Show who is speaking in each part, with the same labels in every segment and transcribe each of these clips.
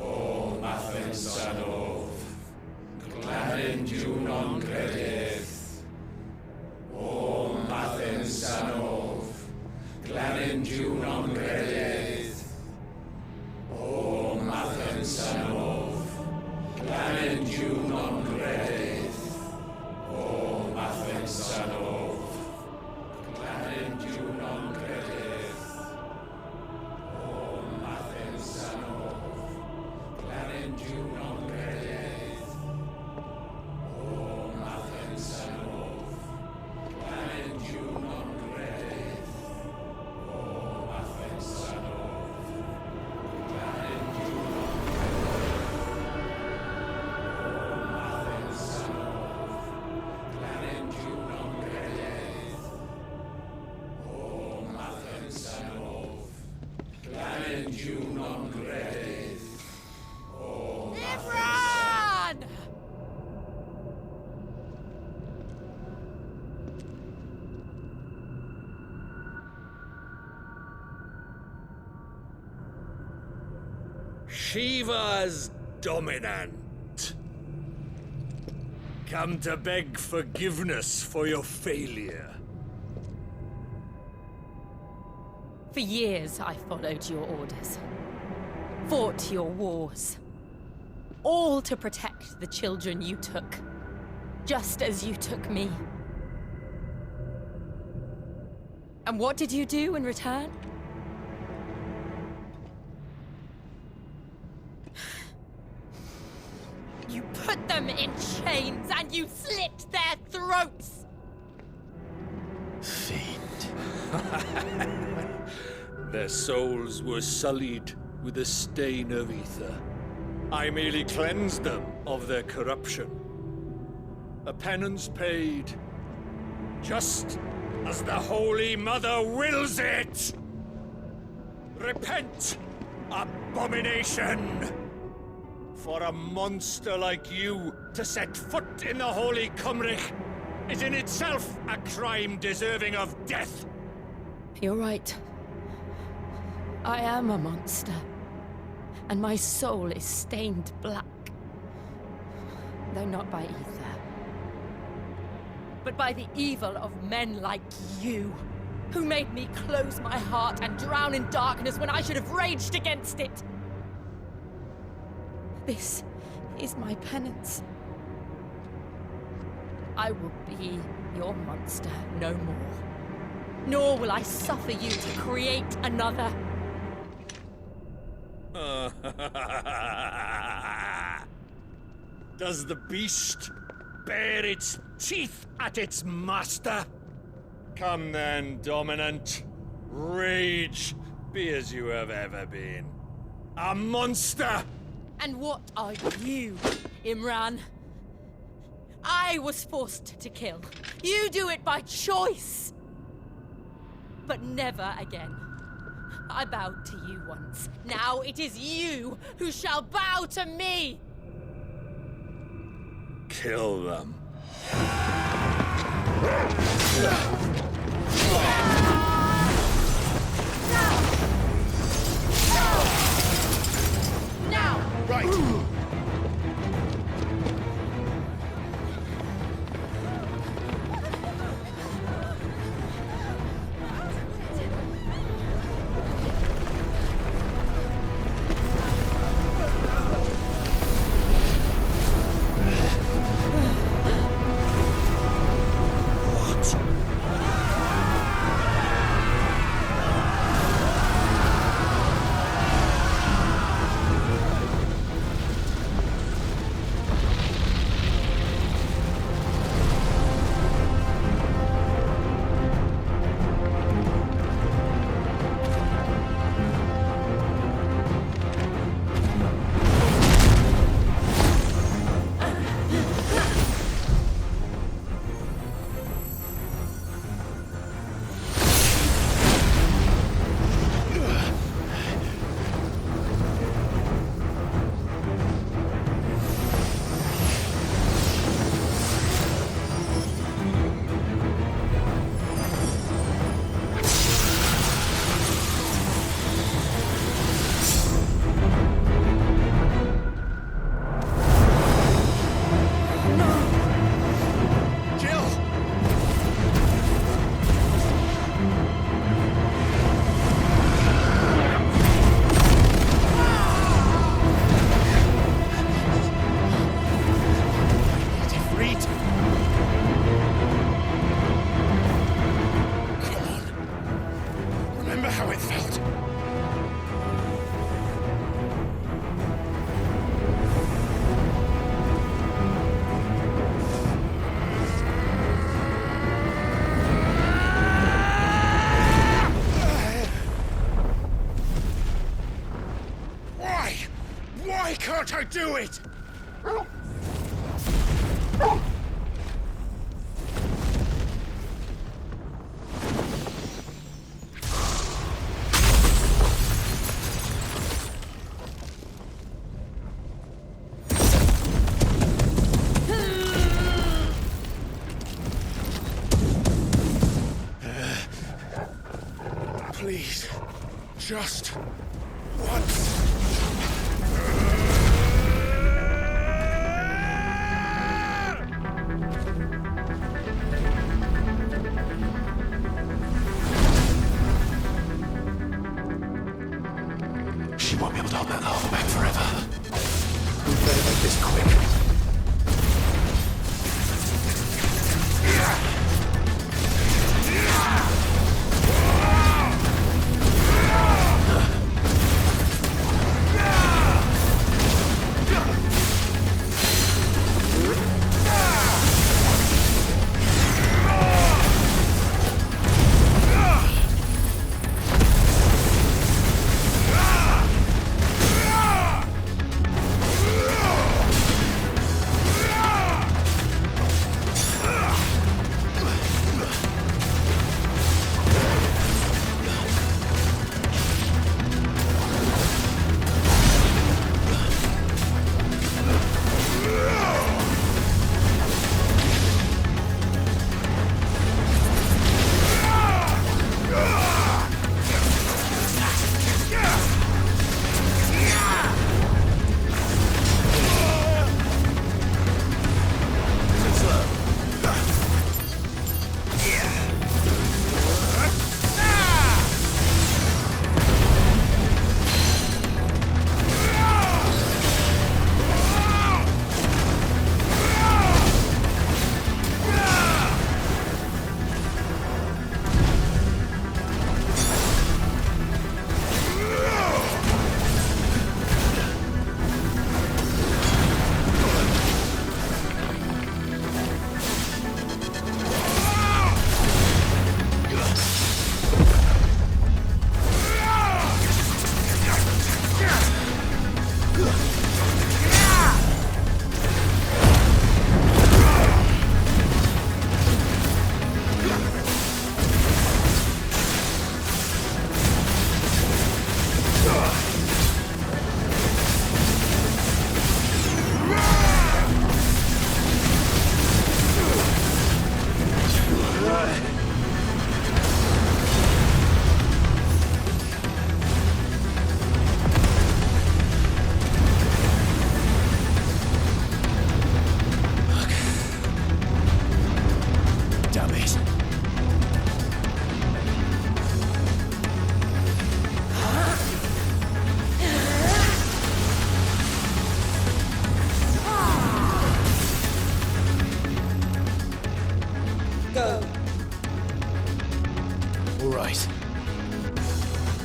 Speaker 1: O Mathensanov, Glanin Junon Gredith. O Mathensanov, Glanin Junon Gredith. O Mathensanov, Glanin Junon Gredith. O Mathensanov, Glanin Junon Gredith. O Mathensanov, Glanin Junon Gredith. O Mathensanov, Glanin Junon Gredith. O Mathensanov, Glanin Junon Gredith. O Mathensanov, Glanin Junon Gredith. O
Speaker 2: Imran!
Speaker 3: Shiva's dominant. Come to beg forgiveness for your failure.
Speaker 2: For years I followed your orders, fought your wars, all to protect the children you took, just as you took me. And what did you do in return? You put them in chains and you slit their throats!
Speaker 3: Fiend. Their souls were sullied with a stain of ether. I merely cleansed them of their corruption. A penance paid, just as the Holy Mother wills it! Repent, abomination! For a monster like you to set foot in the Holy Cymric is in itself a crime deserving of death.
Speaker 2: You're right. I am a monster. And my soul is stained black. Though not by ether. But by the evil of men like you, who made me close my heart and drown in darkness when I should have raged against it. This is my penance. I will be your monster no more. Nor will I suffer you to create another.
Speaker 3: Does the beast bare its teeth at its master? Come then, dominant. Rage, be as you have ever been. A monster!
Speaker 2: And what are you, Imran? I was forced to kill. You do it by choice. But never again. I bowed to you once. Now it is you who shall bow to me!
Speaker 3: Kill them.
Speaker 2: Now!
Speaker 3: Right! not I do it! Please, just once.
Speaker 4: She won't be able to hold that lava back forever. We better make this quick.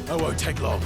Speaker 4: That won't take long.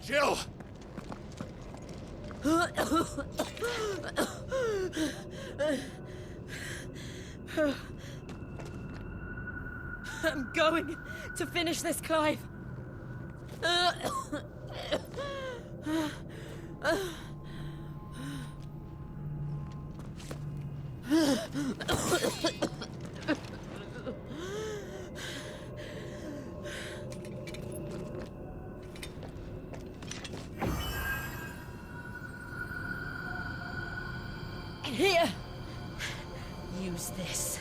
Speaker 3: Jill!
Speaker 2: I'm going to finish this, Clive. Here. Use this.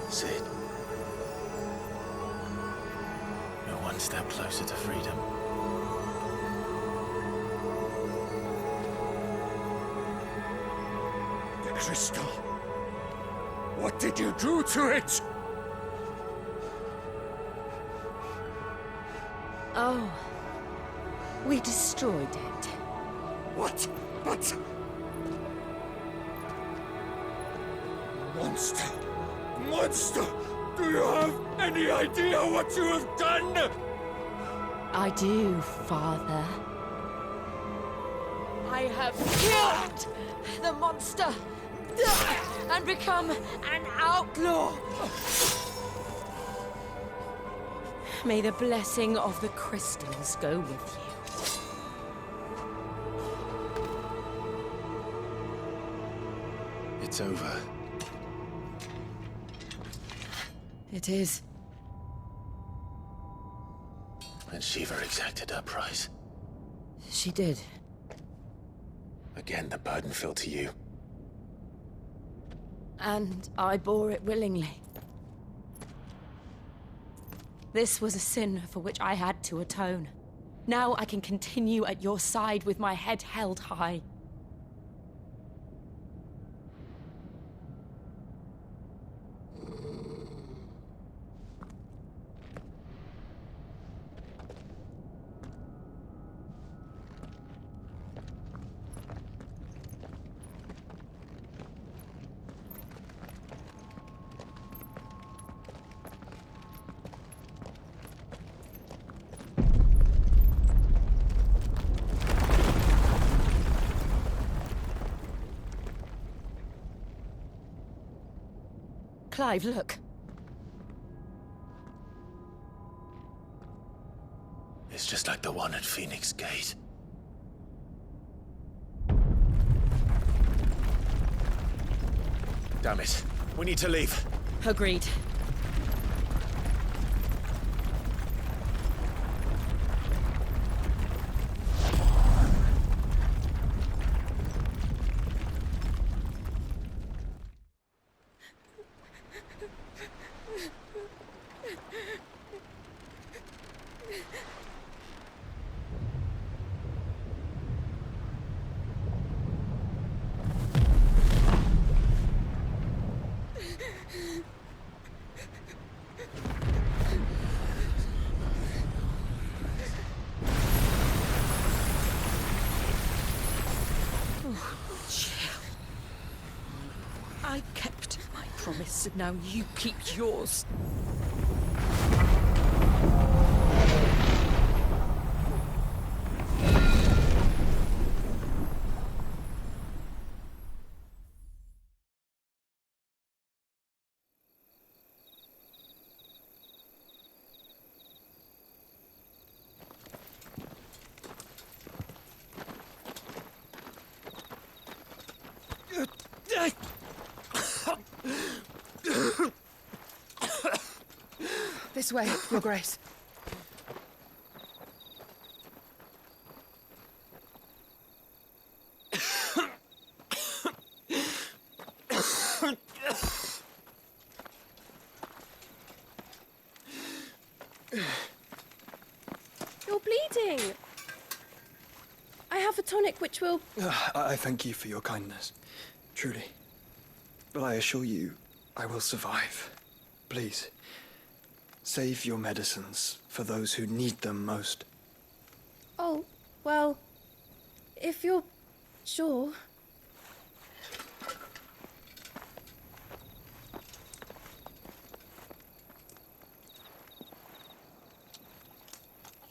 Speaker 4: Sid. We're one step closer to freedom.
Speaker 3: The crystal. What did you do to it?
Speaker 2: Oh. We destroyed it.
Speaker 3: What? But... Monster! Monster! Do you have any idea what you have done?
Speaker 2: I do, Father. I have killed the monster and become an outlaw. May the blessing of the crystals go with you.
Speaker 4: It's over.
Speaker 2: It is.
Speaker 4: And Shiva exacted her price.
Speaker 2: She did.
Speaker 4: Again, the burden fell to you.
Speaker 2: And I bore it willingly. This was a sin for which I had to atone. Now I can continue at your side with my head held high. Clive, look.
Speaker 4: It's just like the one at Phoenix Gate. Damn it. We need to leave.
Speaker 2: Agreed. I kept my promise, and now you keep yours.
Speaker 5: This way, Your Grace.
Speaker 6: You're bleeding. I have a tonic which will...
Speaker 7: I thank you for your kindness, truly. But I assure you, I will survive. Please, save your medicines for those who need them most.
Speaker 6: Oh, well, if you're sure.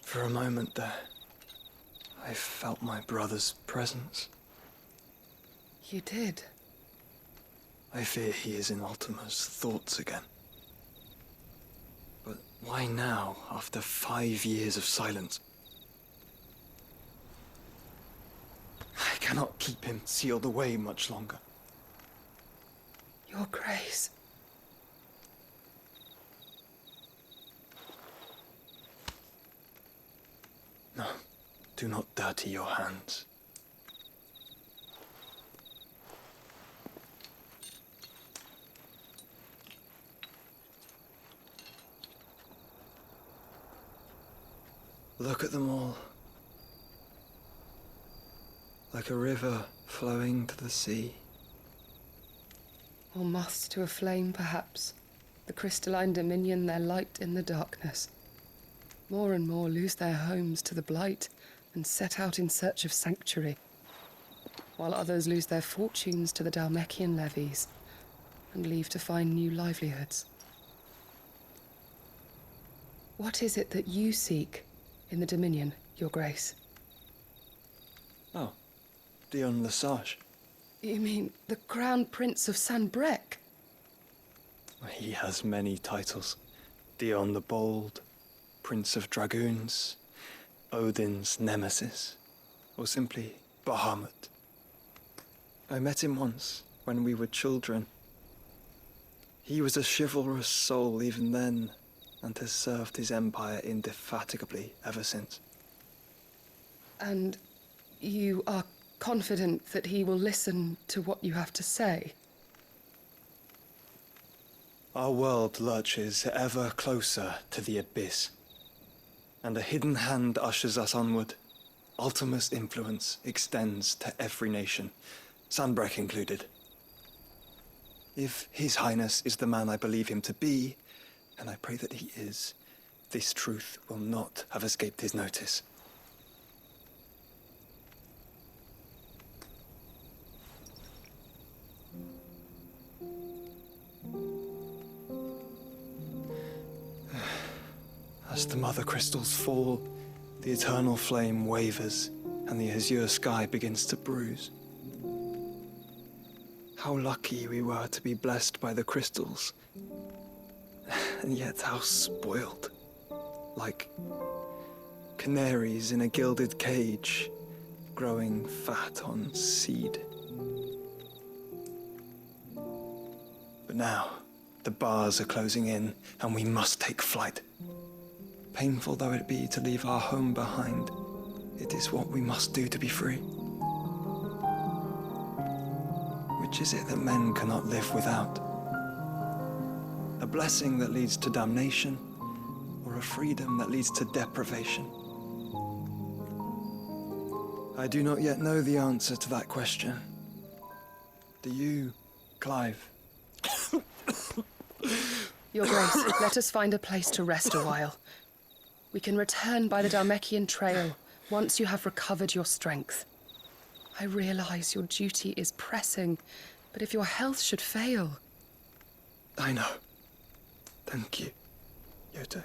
Speaker 7: For a moment there, I felt my brother's presence.
Speaker 5: You did?
Speaker 7: I fear he is in Ultima's thoughts again. But why now, after 5 years of silence? I cannot keep him sealed away much longer.
Speaker 5: Your Grace.
Speaker 7: No, do not dirty your hands. Look at them all. Like a river flowing to the sea.
Speaker 5: Or moths to a flame, perhaps. The crystalline dominion their light in the darkness. More and more lose their homes to the blight and set out in search of sanctuary, while others lose their fortunes to the Dhalmekian levies and leave to find new livelihoods. What is it that you seek in the Dominion, Your Grace?
Speaker 7: Oh, Dion Lesage.
Speaker 5: You mean the Crown Prince of Sanbrec?
Speaker 7: He has many titles. Dion the Bold, Prince of Dragoons, Odin's Nemesis, or simply Bahamut. I met him once, when we were children. He was a chivalrous soul even then, and has served his empire indefatigably ever since.
Speaker 5: And you are confident that he will listen to what you have to say?
Speaker 7: Our world lurches ever closer to the abyss, and a hidden hand ushers us onward. Ultima's influence extends to every nation, Sanbrec included. If His Highness is the man I believe him to be, and I pray that he is, this truth will not have escaped his notice. As the mother crystals fall, the eternal flame wavers, and the azure sky begins to bruise. How lucky we were to be blessed by the crystals, and yet how spoiled. Like canaries in a gilded cage, growing fat on seed. But now, the bars are closing in, and we must take flight. Painful though it be to leave our home behind, it is what we must do to be free. Which is it that men cannot live without? A blessing that leads to damnation, or a freedom that leads to deprivation? I do not yet know the answer to that question. Do you, Clive?
Speaker 5: Your Grace, let us find a place to rest a while. We can return by the Dhalmekian trail once you have recovered your strength. I realize your duty is pressing, but if your health should fail...
Speaker 7: I know. Thank you, Yote.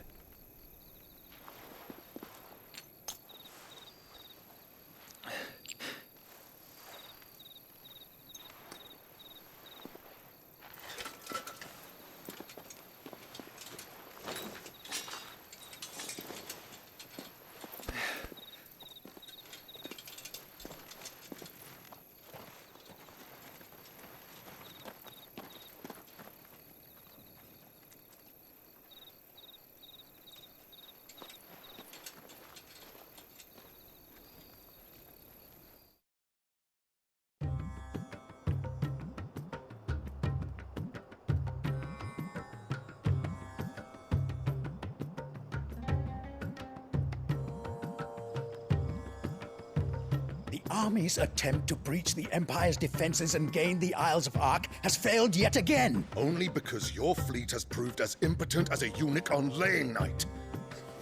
Speaker 8: army's attempt to breach the Empire's defenses and gain the Isles of Ark has failed yet again.
Speaker 9: Only because your fleet has proved as impotent as a eunuch on laying night.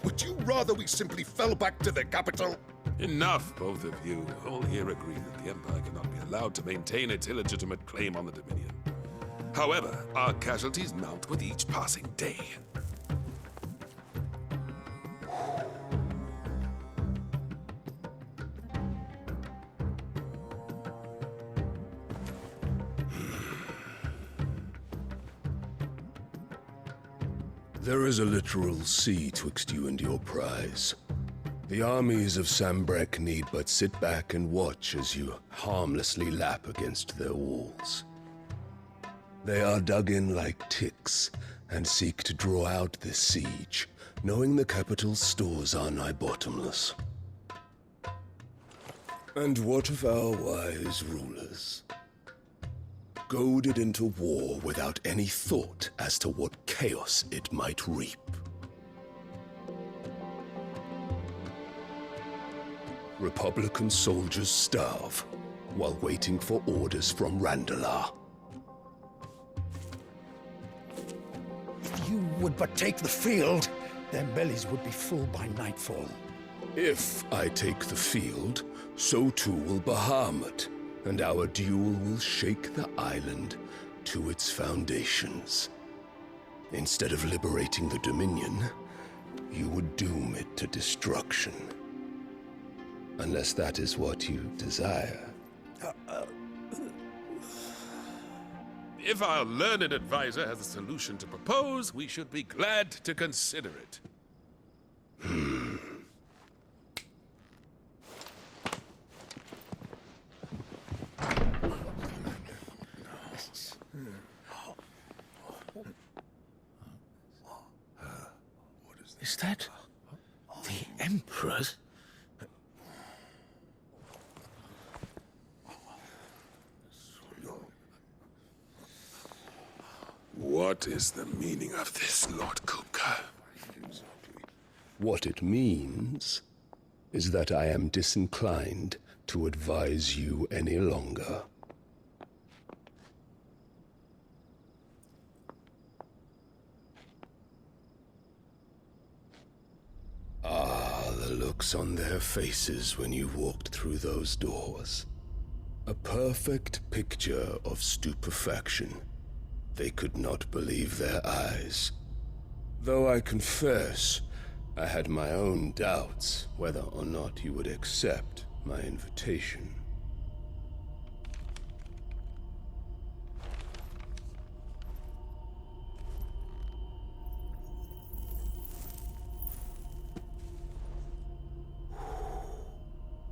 Speaker 9: Would you rather we simply fell back to the capital?
Speaker 10: Enough, both of you. All here agree that the Empire cannot be allowed to maintain its illegitimate claim on the Dominion. However, our casualties mount with each passing day.
Speaker 11: There is a literal sea twixt you and your prize. The armies of Sambrek need but sit back and watch as you harmlessly lap against their walls. They are dug in like ticks and seek to draw out this siege, knowing the capital's stores are nigh bottomless. And what of our wise rulers? Goaded into war without any thought as to what chaos it might reap. Republican soldiers starve while waiting for orders from Randalar.
Speaker 8: If you would but take the field, their bellies would be full by nightfall.
Speaker 11: If I take the field, so too will Bahamut, and our duel will shake the island to its foundations. Instead of liberating the Dominion, you would doom it to destruction. Unless that is what you desire.
Speaker 10: If our learned advisor has a solution to propose, we should be glad to consider it.
Speaker 8: Is that the Emperor's?
Speaker 10: What is the meaning of this, Lord Kupka?
Speaker 11: What it means is that I am disinclined to advise you any longer. Ah, the looks on their faces when you walked through those doors. A perfect picture of stupefaction. They could not believe their eyes. Though I confess, I had my own doubts whether or not you would accept my invitation.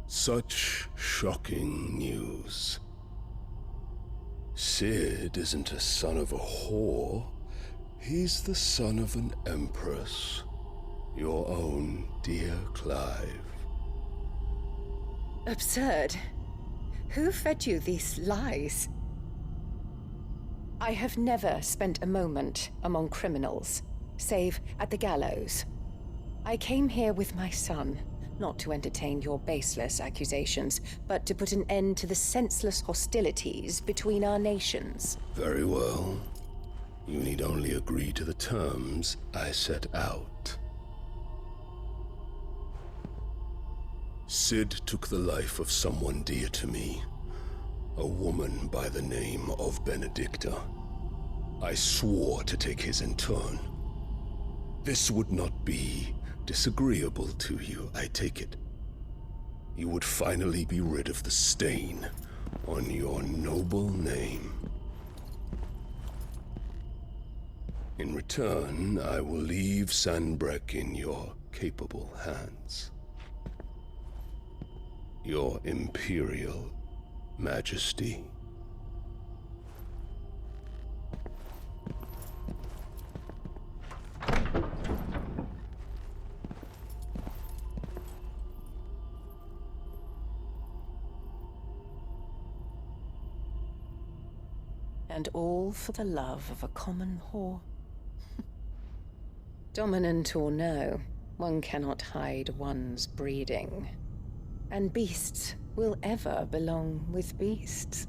Speaker 11: Such shocking news. Sid isn't a son of a whore. He's the son of an empress. Your own dear Clive.
Speaker 12: Absurd. Who fed you these lies? I have never spent a moment among criminals, save at the gallows. I came here with my son, not to entertain your baseless accusations, but to put an end to the senseless hostilities between our nations.
Speaker 11: Very well. You need only agree to the terms I set out. Sid took the life of someone dear to me, a woman by the name of Benedicta. I swore to take his in turn. This would not be disagreeable to you, I take it. You would finally be rid of the stain on your noble name. In return, I will leave Sanbrek in your capable hands. Your Imperial Majesty.
Speaker 12: And all for the love of a common whore. Dominant or no, one cannot hide one's breeding. And beasts will ever belong with beasts.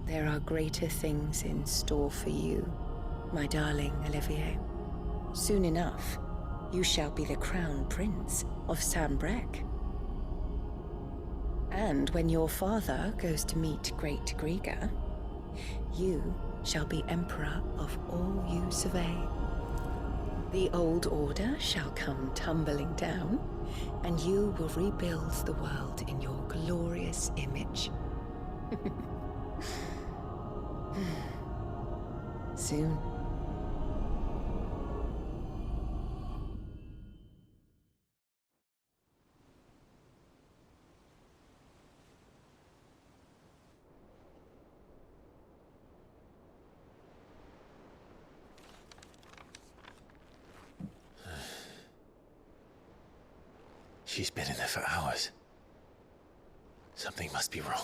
Speaker 12: There are greater things in store for you, my darling Olivier. Soon enough, you shall be the crown prince of Sambrec. And when your father goes to meet Great Griga, you shall be emperor of all you survey. The old order shall come tumbling down, and you will rebuild the world in your glorious image. Soon.
Speaker 4: She's been in there for hours. Something must be wrong.